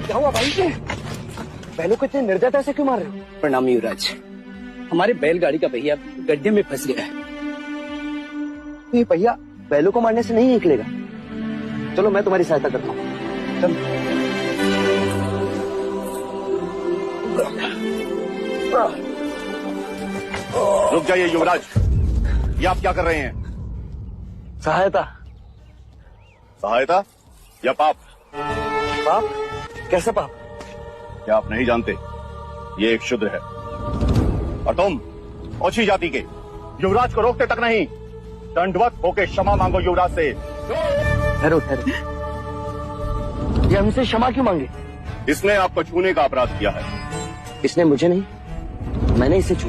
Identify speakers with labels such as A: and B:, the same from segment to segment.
A: क्या हुआ भाई? बैलों को इतने निर्दयता से क्यों मार रहे हो?
B: प्रणाम युवराज, हमारे बैलगाड़ी का पहिया गड्ढे में फंस गया है।
A: तो ये पहिया बैलों को मारने से नहीं निकलेगा। चलो मैं तुम्हारी सहायता करता हूँ। चलो।
C: रुक जाइए युवराज, ये आप क्या कर रहे हैं?
A: सहायता।
C: सहायता या पाप?
A: पाप? कैसे पाप?
C: क्या आप नहीं जानते ये एक शूद्र है और तुम ओछी जाति के युवराज को रोकते तक नहीं, दंडवत होके क्षमा मांगो युवराज से।
A: ठहरो ठहरो, ये हमसे क्षमा क्यों मांगे?
C: इसने आपको छूने का अपराध किया है।
A: इसने मुझे नहीं, मैंने इसे छू।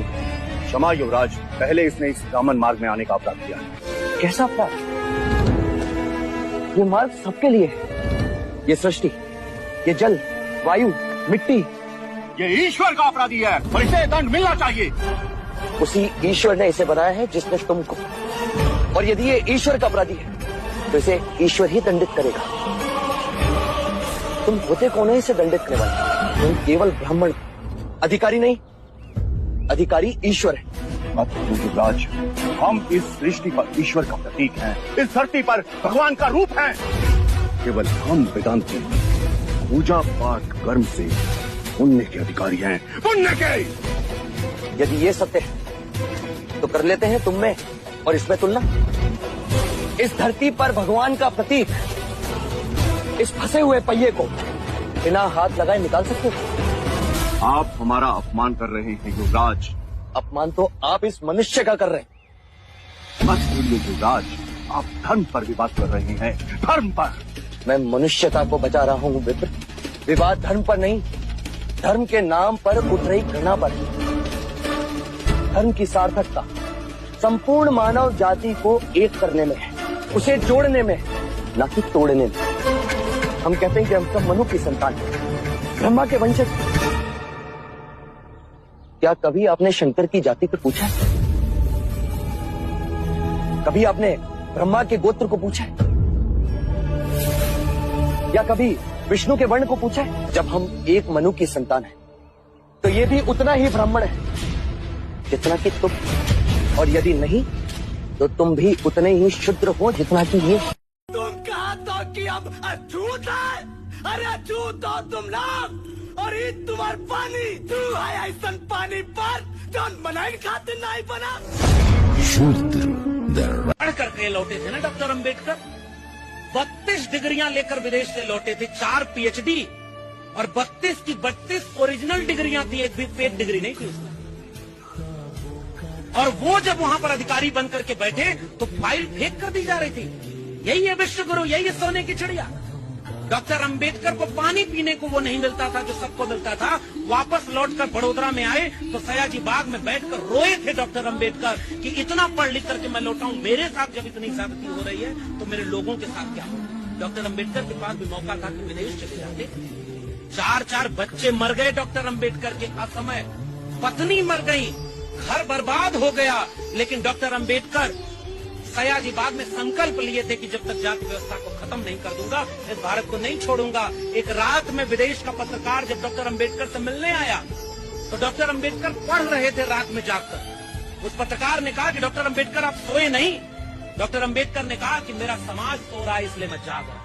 C: क्षमा युवराज, पहले इसने इस ब्राह्मण मार्ग में आने का अपराध किया है।
A: कैसा अपराध? ये मार्ग सबके लिए है। ये सृष्टि, ये जल, वायु, मिट्टी,
C: ये ईश्वर का अपराधी है और इसे दंड मिलना चाहिए।
A: उसी ईश्वर ने इसे बनाया है जिसने तुमको, और यदि ये ईश्वर का अपराधी है तो इसे ईश्वर ही दंडित करेगा। तुम होते कौन है इसे दंडित करने वाले? तुम केवल ब्राह्मण, अधिकारी नहीं। अधिकारी ईश्वर है।
C: युवराज, हम इस सृष्टि पर ईश्वर का प्रतीक हैं, इस धरती पर भगवान का रूप है। केवल हम वेदांती पूजा पाठ कर्म से पुण्य के अधिकारी हैं, पुण्य के।
A: यदि ये सत्य है तो कर लेते हैं तुम में और इसमें तुलना। इस धरती पर भगवान का प्रतीक इस फंसे हुए पहिए को बिना हाथ लगाए निकाल सकते हो?
C: आप हमारा अपमान कर रहे हैं युवराज।
A: अपमान तो आप इस मनुष्य का कर रहे हैं।
C: बस बोलिए युवराज, आप धर्म पर विवाद कर रहे हैं, धर्म पर।
A: मैं मनुष्यता को बचा रहा हूँ विप्र। विवाद धर्म पर नहीं, धर्म के नाम पर उठ रही घृणा पर। धर्म की सार्थकता संपूर्ण मानव जाति को एक करने में है, उसे जोड़ने में, न कि तोड़ने में। हम कहते हैं कि हम सब मनु की संतान हैं, ब्रह्मा के वंशज। क्या कभी आपने शंकर की जाति को पूछा है? कभी आपने ब्रह्मा के गोत्र को पूछा है? या कभी विष्णु के वर्ण को पूछा है? जब हम एक मनु की संतान हैं, तो ये भी उतना ही ब्राह्मण है जितना कि तुम, और यदि नहीं तो तुम भी उतने ही शूद्र हो जितना कि ये।
D: तुम कहा तो कि अब अछूत है? अरे अछूत हो तुम लोग, और ये तुम्हार पानी तू है ऐसा पानी पर जौन बनाई खाते नहीं बना।
E: पढ़ करके लौटे थे ना डॉक्टर अंबेडकर। 32 डिग्रियां लेकर विदेश से लौटे थे, 4 PhD और 32 की 32 ओरिजिनल डिग्रियां थी, एक भी फेक डिग्री नहीं थी उसमें। और वो जब वहां पर अधिकारी बन करके बैठे तो फाइल फेंक कर दी जा रही थी। यही है विश्व गुरु, यही है सोने की चिड़िया। डॉक्टर अंबेडकर को पानी पीने को वो नहीं मिलता था जो सबको मिलता था। वापस लौटकर बड़ोदरा में आए तो सयाजी बाग में बैठकर रोए थे डॉक्टर अंबेडकर कि इतना पढ़ लिख करके मैं लौटा हूं, मेरे साथ जब इतनी ज्यादती हो रही है तो मेरे लोगों के साथ क्या होगा। डॉक्टर अंबेडकर के पास भी मौका था कि विदेश चले जाते। 4 बच्चे मर गए डॉक्टर अंबेडकर के असमय, पत्नी मर गई, घर बर्बाद हो गया। लेकिन डॉक्टर अंबेडकर सयाजी बाग में संकल्प लिए थे कि जब तक जाति व्यवस्था को खत्म नहीं कर दूंगा, इस भारत को नहीं छोड़ूंगा। एक रात में विदेश का पत्रकार जब डॉक्टर अंबेडकर से मिलने आया तो डॉक्टर अंबेडकर पढ़ रहे थे रात में जागकर। उस पत्रकार ने कहा कि डॉक्टर अंबेडकर आप सोए नहीं? डॉक्टर अंबेडकर ने कहा कि मेरा समाज सो रहा है इसलिए मैं जाग रहा हूं।